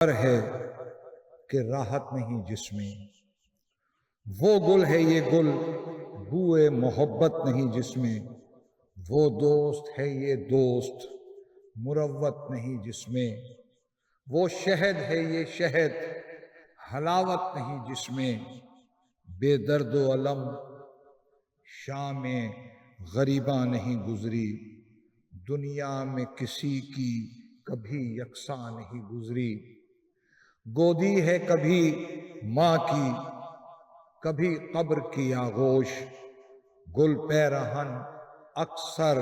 ہے کہ راحت نہیں جس میں، وہ گل ہے یہ گل بوئے محبت نہیں جس میں، وہ دوست ہے یہ دوست مروت نہیں جس میں، وہ شہد ہے یہ شہد حلاوت نہیں جس میں، بے درد و علم شام غریباں نہیں گزری، دنیا میں کسی کی کبھی یکساں نہیں گزری، گودی ہے کبھی ماں کی کبھی قبر کی آغوش، گل پیرہن اکثر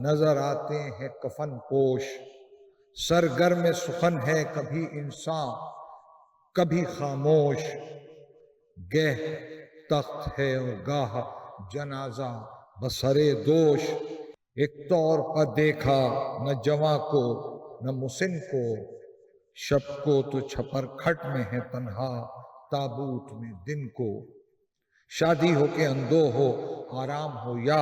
نظر آتے ہیں کفن پوش، سرگرم سخن ہے کبھی انسان کبھی خاموش، گہ تخت ہے اور گاہ جنازہ بسرے دوش، ایک طور پر دیکھا نہ جواں کو نہ مسن کو، شب کو تو چھپر کھٹ میں ہے تنہا تابوت میں دن کو، شادی ہو کہ اندو ہو آرام ہو یا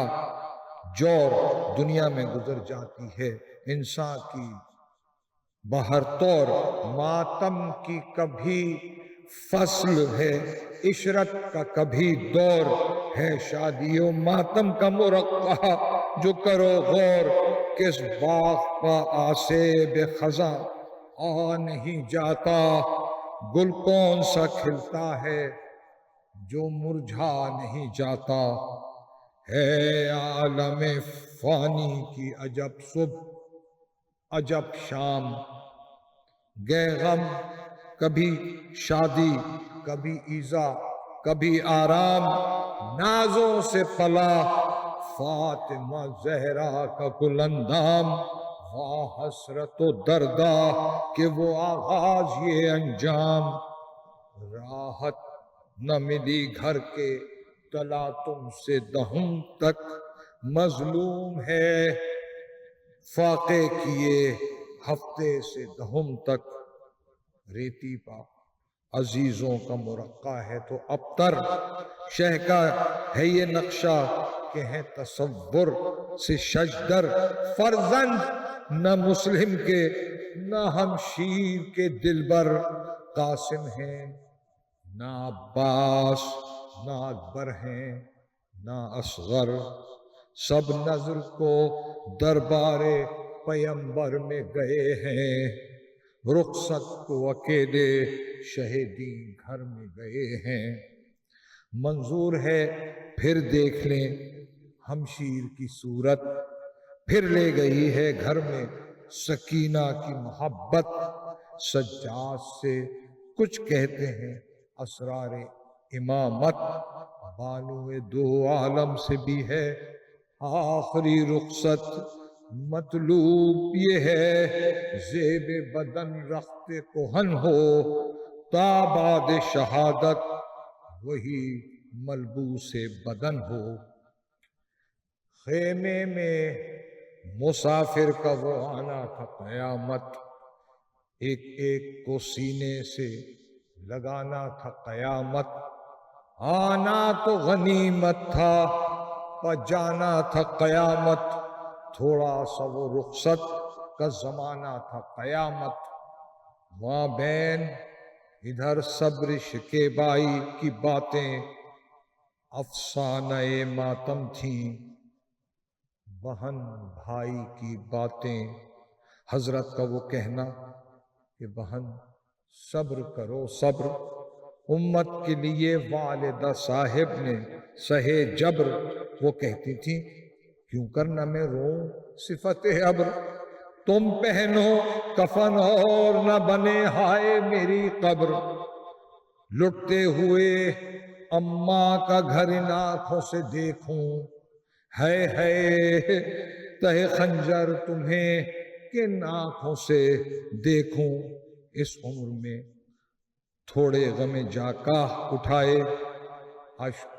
جور دنیا میں گزر جاتی ہے انسان کی بہر طور، ماتم کی کبھی فصل ہے عشرت کا کبھی دور ہے شادی و ماتم کا مرقع جو کرو غور، کس باغ کا آسیب خزاں آ نہیں جاتا، گل کون سا کھلتا ہے جو مرجھا نہیں جاتا، ہے عالم فانی کی عجب صبح عجب شام، گئے غم کبھی شادی کبھی ایذا کبھی آرام، نازوں سے پلا فاطمہ زہرا کا گل اندام، واہ حسرت و دردا کہ وہ آغاز یہ انجام، راحت نہ ملی گھر کے تلاطم سے دہم تک، مظلوم ہے فاقے کیے ہفتے سے دہم تک، ریتی پا عزیزوں کا مرقع ہے تو ابتر، شہ کا ہے یہ نقشہ کہ ہے تصور سے شجدر، فرزند نہ مسلم کے نہ ہمشیر کے دلبر، قاسم ہیں نہ عباس نہ اکبر ہیں نہ اصغر، سب نظر کو دربار پیمبر میں گئے ہیں، رخصت کو اکیلے شہیدین گھر میں گئے ہیں، منظور ہے پھر دیکھ لیں ہمشیر کی صورت، پھر لے گئی ہے گھر میں سکینہ کی محبت، سجاد سے کچھ کہتے ہیں اسرار امامت، بانو دو عالم سے بھی ہے آخری رخصت، مطلوب یہ ہے زیب بدن رخت کہن ہو تا بعد شہادت وہی ملبوس بدن ہو، خیمے میں مسافر کا وہ آنا تھا قیامت، ایک ایک کو سینے سے لگانا تھا قیامت، آنا تو غنیمت تھا پر جانا تھا قیامت، تھوڑا سا وہ رخصت کا زمانہ تھا قیامت، وہاں بین ادھر صبر شکیبائی کی باتیں افسانہ ماتم تھیں، بہن بھائی کی باتیں، حضرت کا وہ کہنا کہ بہن صبر کرو صبر، امت کے لیے والدہ صاحب نے سہے جبر، وہ کہتی تھی کیوں کرنا میں روں صفت ابر، تم پہنو کفن اور نہ بنے ہائے میری قبر، لٹتے ہوئے اماں کا گھر ان آنکھوں سے دیکھوں، ہے تہ خنجر تمہیں کن آنکھوں سے دیکھوں، اس عمر میں تھوڑے غم جاکا اٹھائے، اشک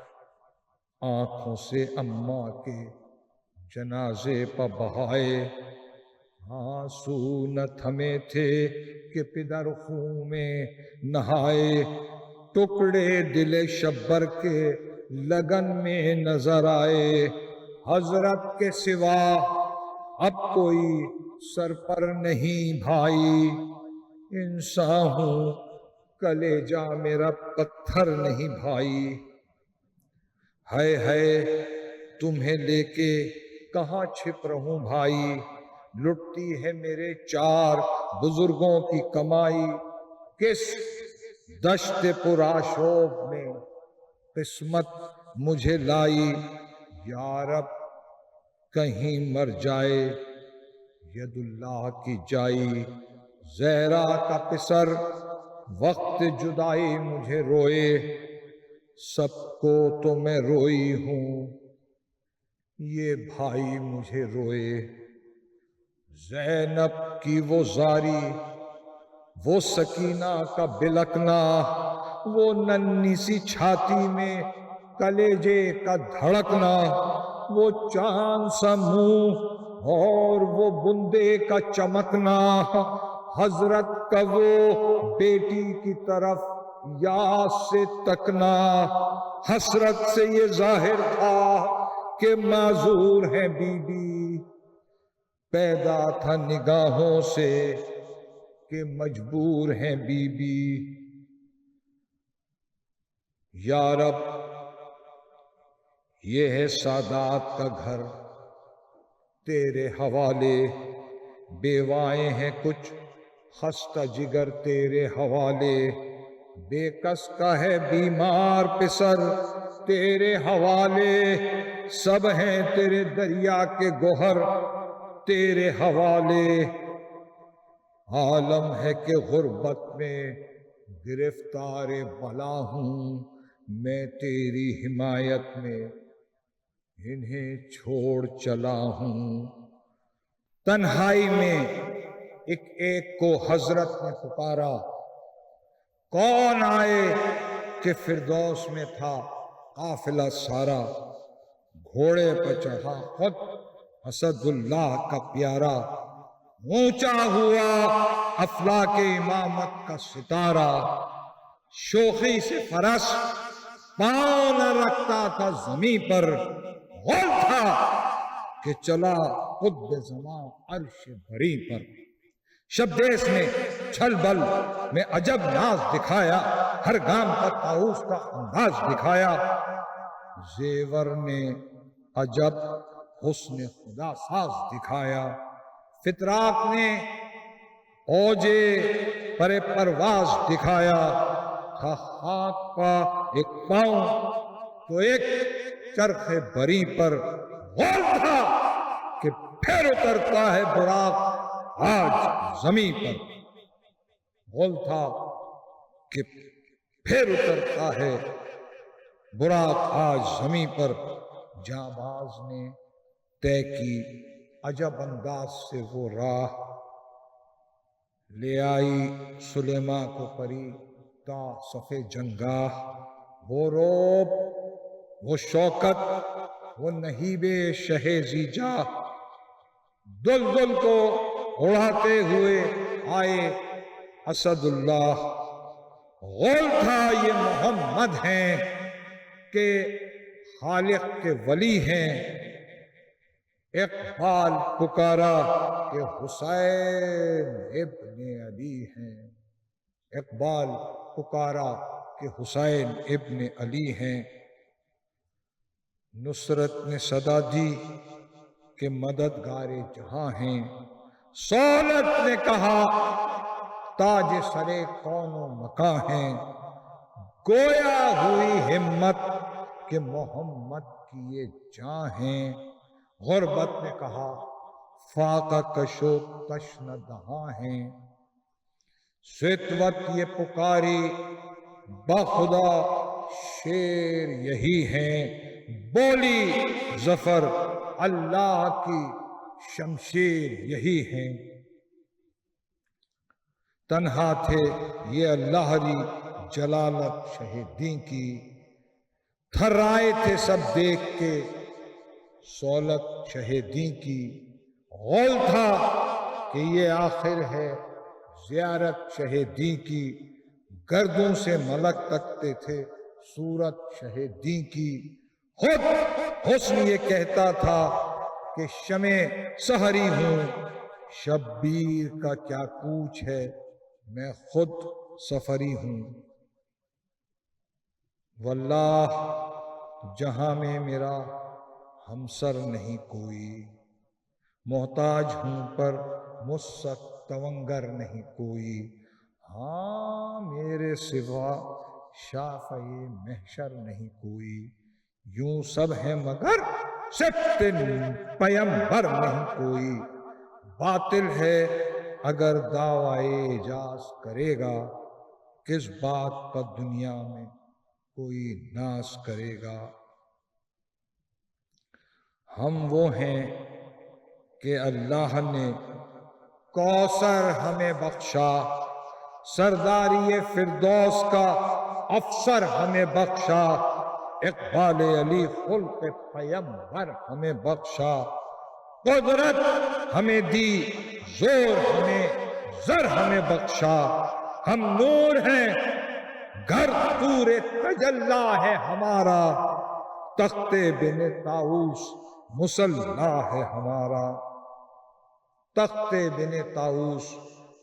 آنکھوں سے اماں کے جنازے پر بہائے، آنسو نہ تھمے تھے کہ پدر خون میں نہائے، ٹکڑے دل شبر کے لگن میں نظر آئے، حضرت کے سوا اب کوئی سر پر نہیں بھائی، انسان ہوں کلیجا میرا پتھر نہیں بھائی، ہے تمہیں لے کے کہاں چھپ رہوں بھائی، لٹتی ہے میرے چار بزرگوں کی کمائی، کس دشت پرآشوب میں قسمت مجھے لائی، یا رب کہیں مر جائے ید اللہ کی جائی، زہرا کا پسر وقت جدائی مجھے روئے، سب کو تو میں روئی ہوں یہ بھائی مجھے روئے، زینب کی وہ زاری، وہ سکینہ کا بلکنا، وہ ننھی سی چھاتی میں کلیجے کا دھڑکنا، وہ چاند سا منہ اور وہ بندے کا چمکنا، حضرت کا وہ بیٹی کی طرف یاد سے تکنا، حسرت سے یہ ظاہر تھا کہ معذور ہے بی بی، پیدا تھا نگاہوں سے کہ مجبور ہیں بی بی، یا رب یہ ہے سادات کا گھر تیرے حوالے، بیوائیں ہیں کچھ خستہ جگر تیرے حوالے، بے کس کا ہے بیمار پسر تیرے حوالے، سب ہیں تیرے دریا کے گوہر تیرے حوالے، عالم ہے کہ غربت میں گرفتار بلا ہوں، میں تیری حمایت میں انہیں چھوڑ چلا ہوں، تنہائی میں ایک ایک کو حضرت نے پکارا، کون آئے کہ فردوس میں تھا قافلہ سارا، گھوڑے پر چڑھا خود اسد اللہ کا پیارا، اونچا ہوا افلاک امامت کا ستارہ، شوخی سے فرس پاؤں نہ رکھتا تھا زمین پر، غل تھا کہ چلا قطب زمان عرش بری پر، شبدیس نے چھل بل میں عجب ناز دکھایا، ہر گام کا طاؤس کا انداز دکھایا، زیور نے عجب حسن خدا ساز دکھایا، فتراق نے اوجے پر پرواز دکھایا، تھا خاک کا ایک پاؤں تو ایک چرخ بری پر، غول تھا کہ پھر اترتا ہے براق آج زمین پر، غول تھا کہ پھر اترتا ہے براق آج زمین پر، جانباز نے طے کی عجب انداز سے وہ راہ، لے آئی سلیمان کو پری تا صف جنگاہ، وہ روب وہ شوکت وہ نہیب شہ زیجا، دلدل کو اڑاتے ہوئے آئے اسد اللہ، غول تھا یہ محمد ہیں کہ خالق کے ولی ہیں، اقبال پکارا کہ حسین ابن علی ہیں، اقبال پکارا کہ حسین ابن علی ہیں، نصرت نے صدا دی کہ مددگار جہاں ہیں، سولت نے کہا تاج سرے کون و مکاں ہیں، گویا ہوئی ہمت کہ محمد کی یہ جاں ہیں، غربت نے کہا فاقہ کشو تشن دہاں ہیں، ستوت یہ پکاری بخدا شیر یہی ہیں، بولی ظفر اللہ کی شمشیر یہی ہیں، تنہا تھے یہ اللہ ری جلالت شہیدین کی، تھرائے تھے سب دیکھ کے سولت شہیدین کی، غول تھا کہ یہ آخر ہے زیارت شہیدین کی، گردوں سے ملک تکتے تھے صورت شہیدین کی، خود حسن یہ کہتا تھا کہ شمع سحری ہوں، شبیر کا کیا کوچ ہے میں خود سفری ہوں، واللہ جہاں میں میرا ہمسر نہیں کوئی، محتاج ہوں پر مجھ سے تونگر نہیں کوئی، ہاں میرے سوا شافعِ محشر نہیں کوئی، یوں سب ہیں مگر صفت پیمبر نہیں کوئی، باطل ہے اگر دعویٰ اعجاز کرے گا، کس بات پر دنیا میں کوئی ناز کرے گا۔ ہم وہ ہیں کہ اللہ نے کوثر ہمیں بخشا، سرداری فردوس کا افسر ہمیں بخشا، اقبال علی خلق پیمبر ہمیں بخشا، قدرت ہمیں دی، زور ہمیں زر ہمیں بخشا، ہم نور ہیں گھر طور تجلی ہے ہمارا، تخت بن طاؤس مصلی ہے ہمارا، تخت بن طاؤس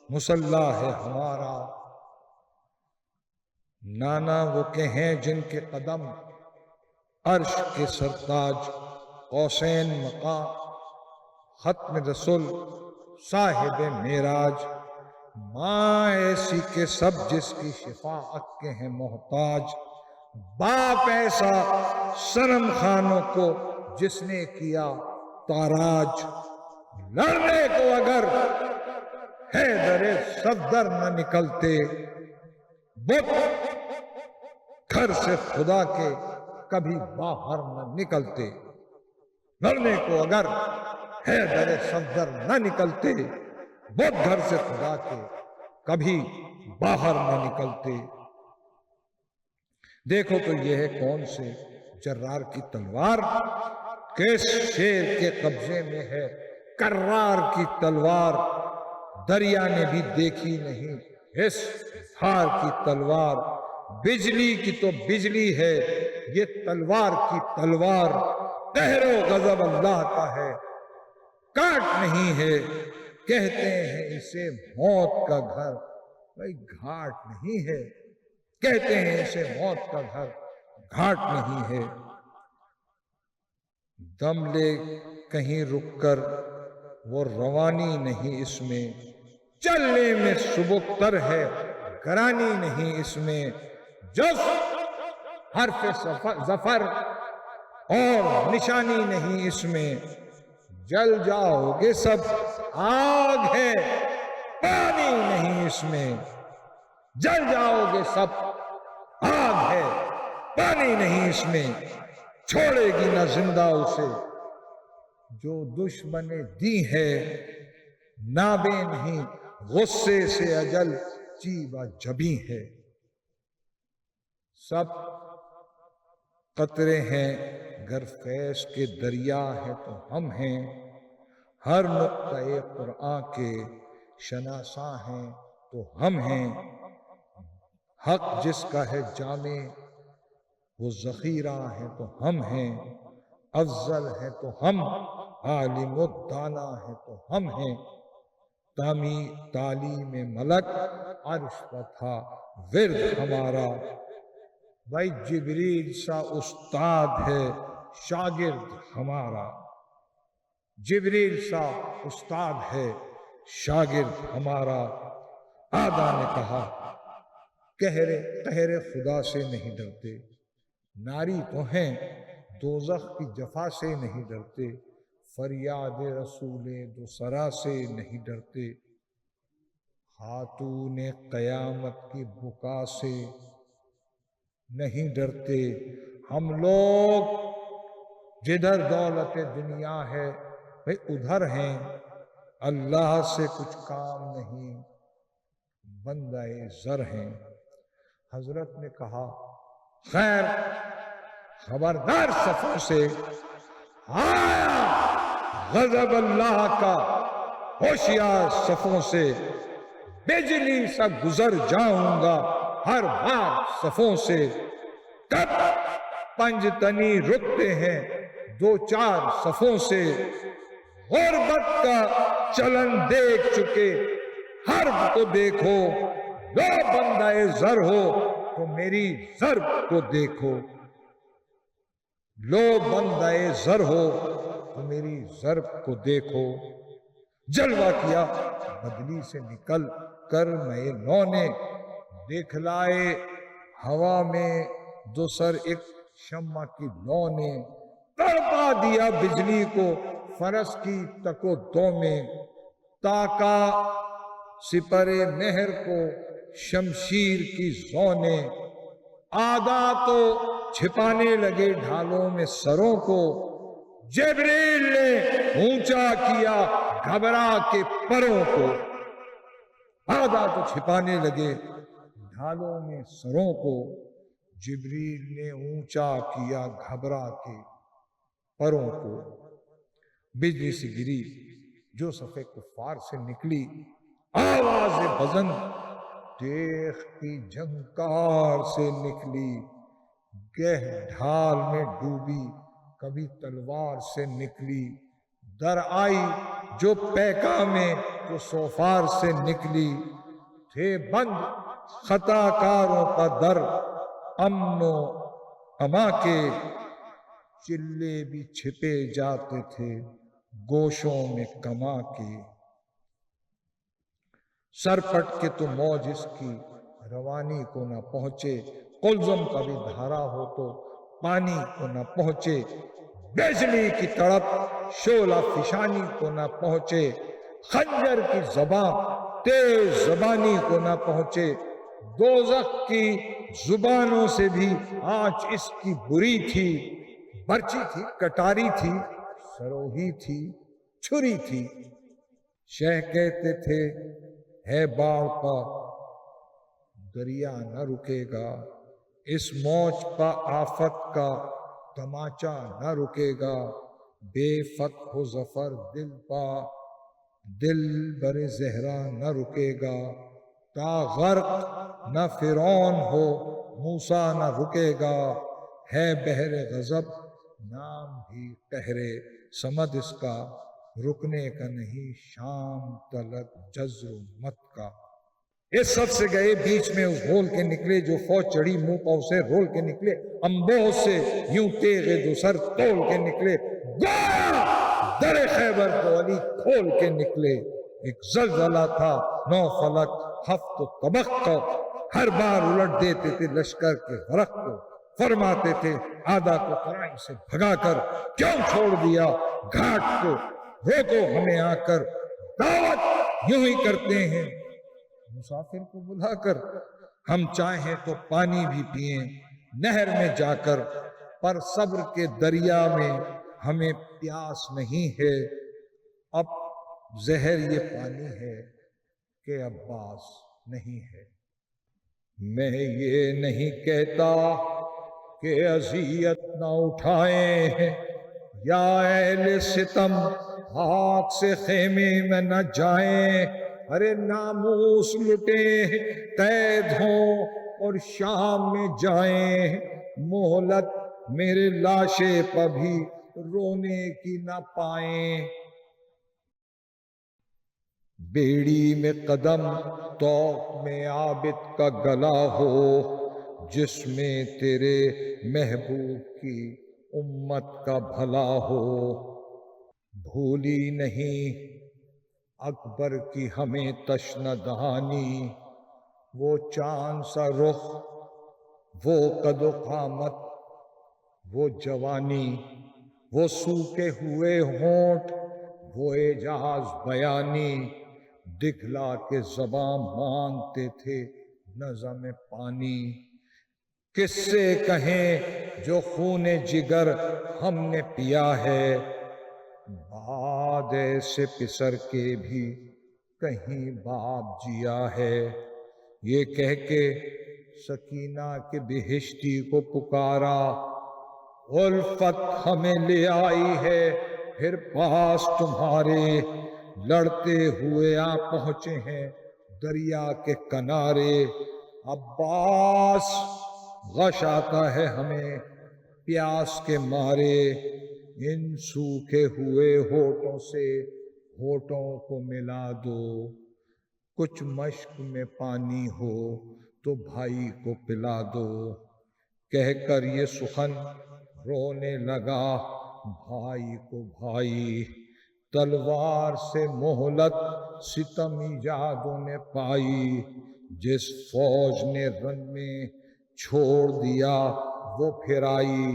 مصلی ہے ہمارا۔ نانا وہ کہ ہیں جن کے قدم عرش کے سرتاج، قوسین مقام ختم رسول صاحب معراج، ماں ایسی کہ سب جس کی شفاعت کے ہیں محتاج، باپ ایسا صنم خانوں کو جس نے کیا تاراج، لڑنے کو اگر حیدر صفدر نہ نکلتے، بت گھر سے خدا کے کبھی باہر نہ نکلتے، لڑنے کو اگر حیدر صفدر نہ نکلتے، بت گھر سے خدا کے کبھی باہر نہ نکلتے۔ دیکھو تو یہ ہے کون سے جرار کی تلوار، کس شیر کے قبضے میں ہے کرار کی تلوار، دریا نے بھی دیکھی نہیں اس ہار کی تلوار، بجلی کی تو بجلی ہے یہ تلوار کی تلوار، قہر و غضب اللہ کا ہے کاٹ نہیں ہے، کہتے ہیں اسے موت کا گھر، بھائی گھاٹ نہیں ہے، کہتے ہیں اسے موت کا گھر گھاٹ نہیں ہے۔ دم لے کہیں رک کر وہ روانی نہیں اس میں، چلنے میں سبکتر ہے گرانی نہیں اس میں، جز حرف ظفر اور نشانی نہیں اس میں، جل جاؤ گے سب آگ ہے پانی نہیں اس میں، جل جاؤ گے سب آگ ہے پانی نہیں اس میں، چھوڑے گی نہ زندہ اسے جو دشمن دی ہے، نابے نہیں غصے سے اجل چیبا جبیں ہے، سب قطرے ہیں گر فیض کے دریا ہے تو ہم ہیں، ہر نقطۂ قرآن کے شناساں ہیں تو ہم ہیں، حق جس کا ہے جامع وہ ذخیرہ ہے تو ہم ہیں، افضل ہے تو ہم، عالم و دانا ہے تو ہم ہیں، تعلیم ملک عرش پر تھا ورد ہمارا، بھائی جبریل سا استاد ہے شاگرد ہمارا، جبریل سا استاد ہے شاگرد ہمارا۔ آدھا نے کہا قہر خدا سے نہیں ڈرتے، ناری تو ہیں دوزخ کی جفا سے نہیں ڈرتے، فریاد رسول دو سرا سے نہیں ڈرتے، خاتون قیامت کی بکا سے نہیں ڈرتے، ہم لوگ جدھر دولت دنیا ہے بھئی ادھر ہیں، اللہ سے کچھ کام نہیں بندہ زر ہیں۔ حضرت نے کہا خیر خبردار صفوں سے، آیا غضب اللہ کا ہوشیار صفوں سے، بجلی سا گزر جاؤں گا ہر بار صفوں سے، کب پنج تنی رکتے ہیں دو چار صفوں سے، غربت کا چلن دیکھ چکے حرب کو دیکھو لو بندہ زر ہو تو میری ضرب کو دیکھو، لو بندہ زر ہو تو میری ضرب کو دیکھو، جلوہ کیا بدلی سے نکل کر میں نو نے، دیکھ لائے ہوا میں دو سر ایک شمع کی لو نے، تڑپا دیا بجلی کو فرس کی تکو دو میں، تاکا سپر مہر کو شمشیر کی زو نے، آدھا تو چھپانے لگے ڈھالوں میں سروں کو، جبریل نے اونچا کیا گھبرا کے پروں کو، آدھا تو چھپانے لگے ڈھالوں میں سروں کو، جبریل نے اونچا کیا گھبرا کے پروں کو، بجلی سے گری جو صفے کفار سے نکلی، آواز بزن دیکھ کی جھنکار سے نکلی، گہ ڈھال میں ڈوبی کبھی تلوار سے نکلی، در آئی جو پیکا میں تو سوفار سے نکلی، تھے بند خطا کاروں کا در امن و اما کے، چلے بھی چھپے جاتے تھے گوشوں میں کما کے، سر پٹ کے تو موج اس کی روانی کو نہ پہنچے، قلزم کا بھی دھارا ہو تو پانی کو نہ پہنچے، بجلی کی تڑپ شعلہ فشانی کو نہ پہنچے، خنجر کی زبان تیز زبانی کو نہ پہنچے، دوزخ کی زبانوں سے بھی آنچ اس کی بری تھی، برچی تھی کٹاری تھی سروہی تھی چھری تھی، شہ کہتے تھے ہے باڑ پا دریا نہ رکے گا، اس موج پا آفت کا تماچا نہ رکے گا، بے فتح و ظفر دل پا دل بر زہرا نہ رکے گا، تا غرق نہ فرعون ہو موسیٰ نہ رکے گا، ہے بحر غضب نام بھی قہر صمد اس کا، رکنے کا نہیں شام تلک جزر و مت کا، اس سب سے گئے بیچ میں اس گھول کے نکلے، جو فوج چڑھی منہ پاؤں سے رول کے نکلے، امبوہ سے یوں تیغ دو سر تول کے نکلے، گویا در خیبر کو علی کھول کے نکلے، ایک زلزلہ تھا نو فلک ہفت و طبق کا، ہر بار الٹ دیتے تھے لشکر کے غرق کو، فرماتے تھے آدھا کو قرائن سے بھگا کر کیوں چھوڑ دیا گھاٹ کو، روکو ہمیں آ کر دعوت یوں ہی کرتے ہیں مسافر کو بلا کر، ہم چاہیں تو پانی بھی پئیں نہر میں جا کر، پر صبر کے دریا میں ہمیں پیاس نہیں ہے، اب زہر یہ پانی ہے کہ عباس نہیں ہے، میں یہ نہیں کہتا کہ اذیت نہ اٹھائیں یا اہل ستم آگ سے خیمے میں نہ جائیں، ارے ناموس لٹیں قید ہوں اور شام میں جائیں، مہلت میرے لاشے پر بھی رونے کی نہ پائیں، بیڑی میں قدم توق میں عابد کا گلا ہو، جس میں تیرے محبوب کی امت کا بھلا ہو، بھولی نہیں اکبر کی ہمیں تشنہ دہانی، وہ چاند سا رخ وہ قد و قامت وہ جوانی، وہ سوکھے ہوئے ہونٹ وہ اعجاز بیانی، دکھلا کے زباں مانگتے تھے نظم پانی، کس سے کہیں جو خون جگر ہم نے پیا ہے، بعد ایسے پسر کے بھی کہیں باپ جیا ہے، یہ کہہ کے سکینہ کے بہشتی کو پکارا، الفت ہمیں لے آئی ہے پھر پاس تمہارے، لڑتے ہوئے آ پہنچے ہیں دریا کے کنارے، عباس غش آتا ہے ہمیں پیاس کے مارے، ان سوکھے ہوئے ہونٹوں سے ہونٹوں کو ملا دو، کچھ مشق میں پانی ہو تو بھائی کو پلا دو۔ کہہ کر یہ سخن رونے لگا بھائی کو بھائی، تلوار سے مہلت ستم ایجادوں نے پائی، جس فوج نے رن میں چھوڑ دیا وہ پھر آئی،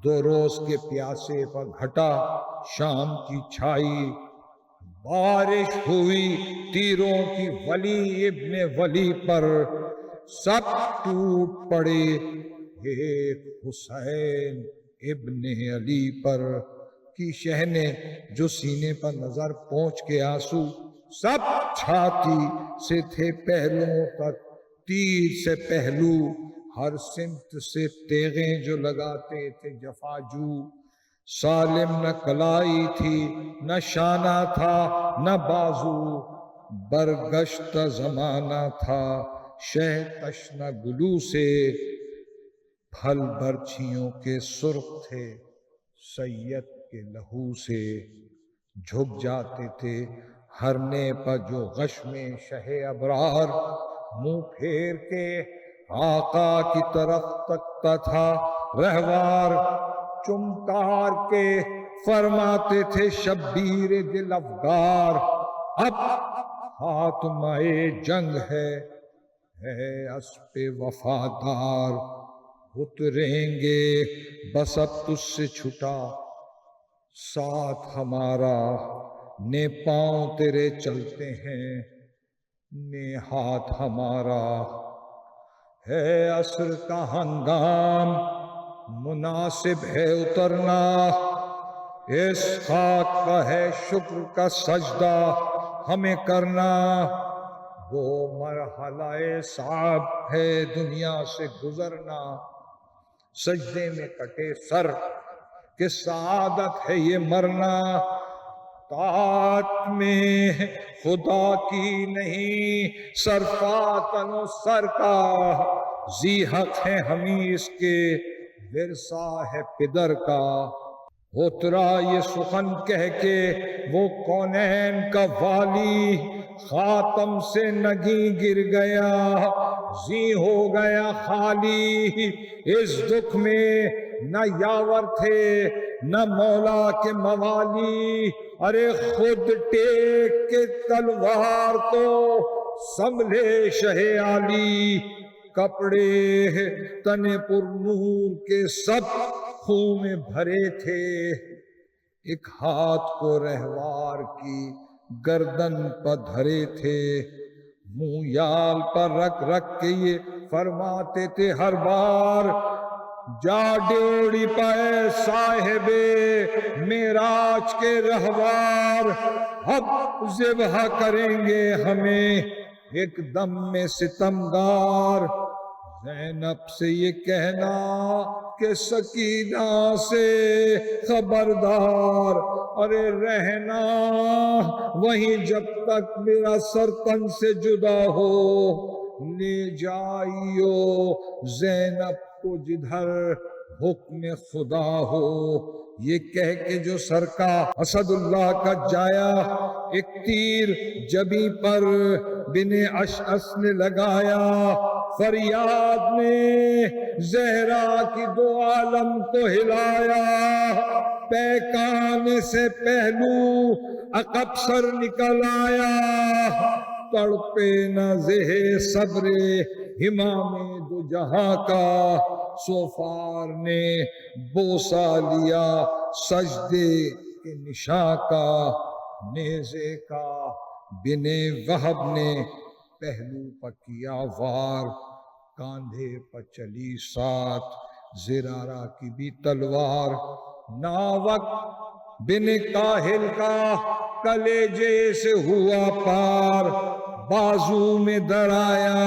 2 روز کے پیاسے پر گھٹا شام کی چھائی، بارش ہوئی تیروں کی ولی ابن ولی پر، سب ٹوٹ پڑے ایک حسین ابن علی پر، کی شہنے جو سینے پر نظر پہنچ کے آنسو، سب چھاتی سے تھے پہلوؤں تک تیر سے پہلو، ہر سمت سے تیغیں جو لگاتے تھے جفاجو، سالم نہ کلائی تھی نہ شانہ تھا نہ بازو، برگشتہ زمانہ تھا شہ تشنہ گلو سے، پھل برچھیوں کے سرخ تھے سید کے لہو سے، جھک جاتے تھے ہرنے پر جو غش میں شہ ابرار، منہ پھیر کے آقا کی طرف تکتا تھا رہوار، چمکار کے فرماتے تھے شبیر دل افگار، اب خاتمہ جنگ ہے اسپ وفادار، اتریں گے بس اب تجھ سے چھٹا ساتھ ہمارا، نے پاؤں تیرے چلتے ہیں نے ہاتھ ہمارا، ہے عصر کا ہنگام مناسب ہے اترنا، اس خاک کا ہے شکر کا سجدہ ہمیں کرنا، وہ مرحلہ صعب ہے دنیا سے گزرنا، سجدے میں کٹے سر کہ سعادت ہے یہ مرنا، طاعت میں خدا کی نہیں سرفاتن و سر کا، ذی حق ہے ہمیں اس کے ورثہ ہے پدر کا، اترا یہ سخن کہہ کے وہ کونین کا والی، خاتم سے نگیں گر گیا ذی ہو گیا خالی، اس دکھ میں نہ یاور تھے نہ مولا کے موالی، ارے خود ٹیک کے تلوار کو سنبھلے شہ عالی، کپڑے تنے پر نور کے سب خون میں بھرے تھے، ایک ہاتھ کو رہوار کی گردن پر دھرے تھے، منہ یال پر رکھ رکھ کے یہ فرماتے تھے ہر بار، جا ڈیوڑی پائے صاحب معراج کے رہوار، اب ذبح کریں گے ہمیں ایک دم میں ستمگار، زینب سے یہ کہنا کہ سکینہ سے خبردار، ارے رہنا وہیں جب تک میرا سر تن سے جدا ہو، لے جائیو زینب کو جدھر حکم خدا ہو، یہ کہہ کے جو سر کا اسد اللہ کا جایا، ایک تیر جبیں پر بن اشعث نے لگایا، فریاد نے زہرا کی 2 عالم کو ہلایا، پیکان سے پہلو عقب سر نکل آیا، تڑپے نہ زہ صبر امام 2 جہاں کا، سوفار نے بوسہ لیا سجدے کے نشاں کا، نیزے کا بن وہب نے پہلو پر کیا وار، کاندھے پر چلی ساتھ زرارہ کی بھی تلوار، ناوک بن کاہل کا کلیجے سے ہوا پار، بازو میں درایا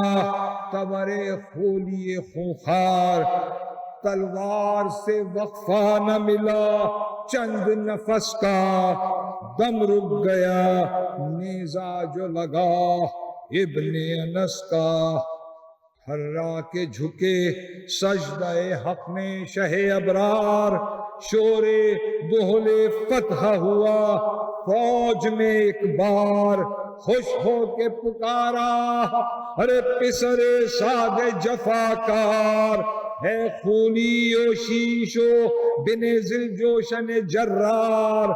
تبرے خولیے خونخوار، تلوار سے وقفہ نہ ملا چند نفس کا، دم رک گیا نیزہ جو لگا ابن انس کا، ہررا کے جھکے سجدہ حق میں شہ ابرار، شور دہل فتح ہوا فوج میں ایک بار، خوش ہو کے پکارا، ارے پسر ساد جفاکار ہے خونی و شیشو بن ذل جوشن جرار،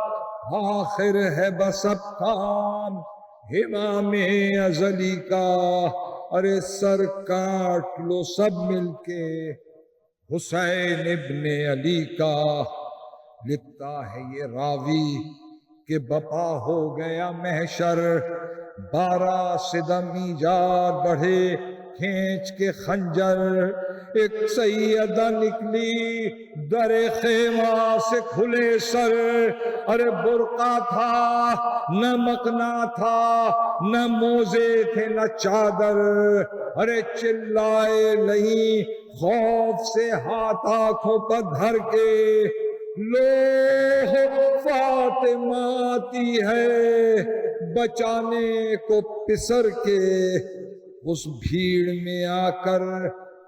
آخر ہے بس اب کام امام ازلی کا، ارے سر کاٹ لو سب مل کے حسین ابن علی کا۔ لکھتا ہے یہ راوی کہ بپا ہو گیا محشر، 12 صدم ایجاد بڑھے کھینچ کے خنجر، ایک سیدہ نکلی در خیمہ سے کھلے سر، ارے برقع تھا نہ مقنا تھا نہ موزے تھے نہ چادر، ارے چلائے نہیں خوف سے ہاتھ آنکھوں پر دھر کے، لو فاطمہ آتی ہے بچانے کو پسر کے۔ اس بھیڑ میں آ کر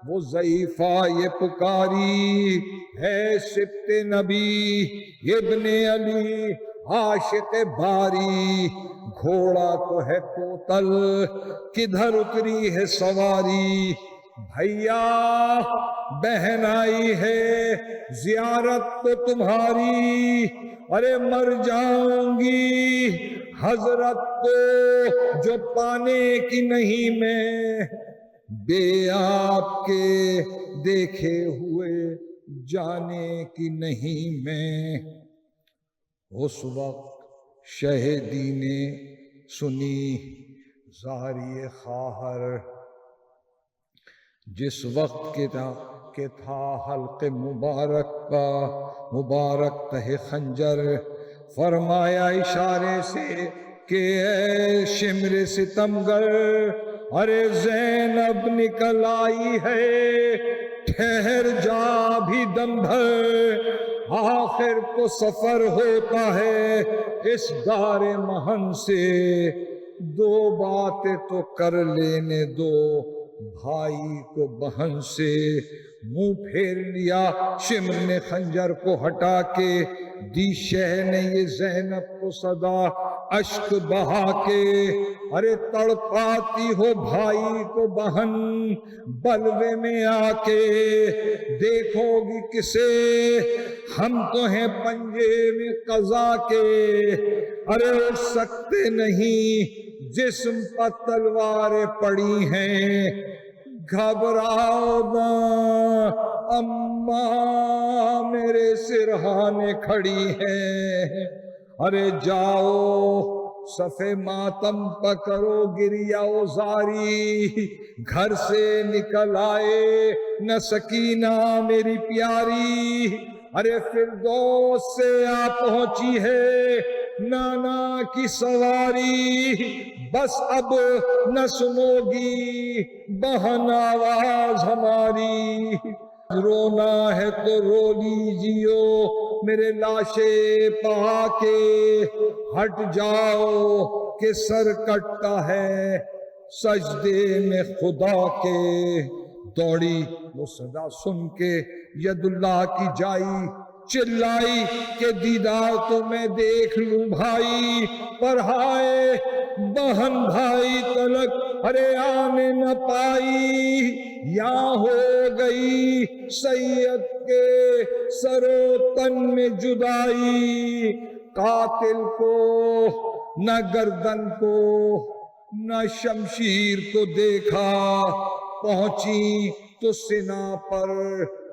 وہ ضعیفہ یہ پکاری، ہے سبط نبی ابن علی عاشق باری، گھوڑا تو ہے توتل کدھر اتری ہے سواری، بھیا بہن آئی ہے زیارت تو تمہاری، ارے مر جاؤں گی حضرت کو جو پانے کی نہیں میں، بے آپ کے دیکھے ہوئے جانے کی نہیں میں۔ اس وقت شہیدی نے سنی زاری خواہر، جس وقت کے تھا حلق مبارک کا مبارک تہ خنجر، فرمایا اشارے سے کہ اے شمر ستمگر، ارے زینب نکل آئی ہے ٹھہر جا بھی دم بھر، آخر کو سفر ہوتا ہے اس دار مہن سے، 2 باتیں تو کر لینے دو بھائی کو بہن سے۔ منہ پھیر لیا شمر نے خنجر کو ہٹا کے، دی شہ نے یہ زینب کو صدا اشک بہا کے، ارے تڑپاتی ہو بھائی کو بہن بلوے میں آ کے، دیکھو گی کسے ہم تو ہیں پنجے میں قضا کے، ارے اٹھ سکتے نہیں جسم پر تلواریں پڑی ہیں، گھبراؤ نہ اماں میرے سرہانے کھڑی ہیں، ارے جاؤ صفے ماتم پکڑو گریا و زاری، گھر سے نکل آئے نہ سکینہ میری پیاری، ارے فردوس سے آ پہنچی ہے نانا کی سواری، بس اب نہ سنو گی بہن آواز ہماری، رونا ہے تو رو لیجیو میرے لاشے پا کے، ہٹ جاؤ کہ سر کٹتا ہے سجدے میں خدا کے۔ دوڑی وہ صدا سن کے ید اللہ کی جائی، چلائی کہ دیدار تو میں دیکھ لوں بھائی، پر ہائے بہن بھائی تلک ارے آنے نہ پائی، یا ہو گئی سید کے سر و تن میں جدائی، قاتل کو نہ گردن کو نہ شمشیر کو دیکھا، پہنچی تو سنا پر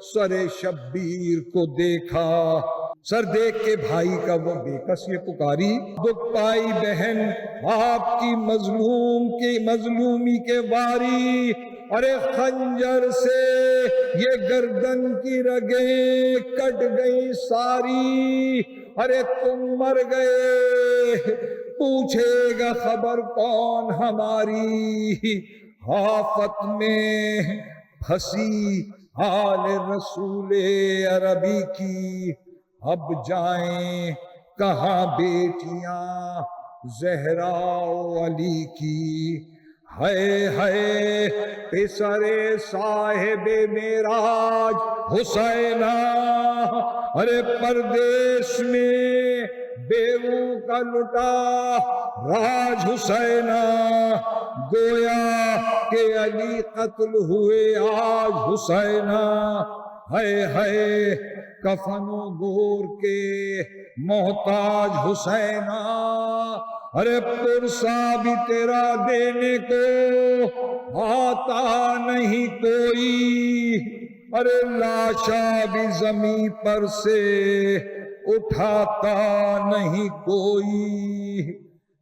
سر شبیر کو دیکھا، سر دیکھ کے بھائی کا وہ بے کس یہ پکاری، دکھ پائی بہن آپ کی مظلومی کے واری، ارے خنجر سے یہ گردن کی رگیں کٹ گئی ساری، ارے تم مر گئے پوچھے گا خبر کون ہماری، آفت میں پھنسی آل رسول عربی کی، اب جائیں کہاں بیٹیاں زہرا و علی کی، ہے پسر صاحب معراج حسینہ، ارے پردیس میں بیووں کا لٹا راج حسینہ، گویا کہ علی قتل ہوئے آج حسینہ، ہے کفن و گور کے محتاج حسینہ، ارے پرسا بھی تیرا دینے کو آتا نہیں کوئی، ارے لاشا بھی زمین پر سے اٹھاتا نہیں کوئی،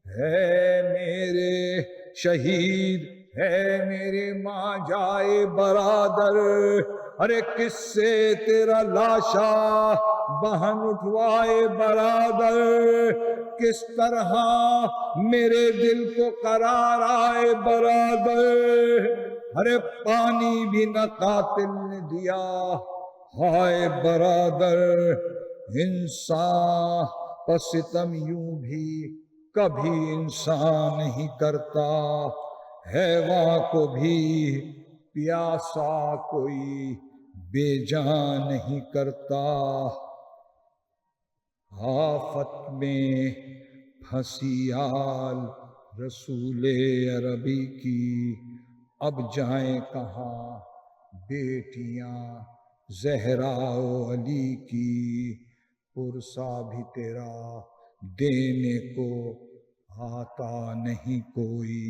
ہے میرے شہید ہے میرے ماں جائے برادر، ارے کس سے تیرا لاشا بہن اٹھوائے برادر، کس طرح میرے دل کو قرار آئے برادر، ارے پانی بھی نہ قاتل نے دیا ہائے برادر، انسان پر ستم یوں بھی کبھی انسان نہیں کرتا، حیواں کو بھی پیاسا کوئی بے جان نہیں کرتا، آفت میں پھنسی آل رسول عربی کی، اب جائیں کہاں بیٹیاں زہرا و علی کی، پرسا بھی تیرا دینے کو آتا نہیں کوئی۔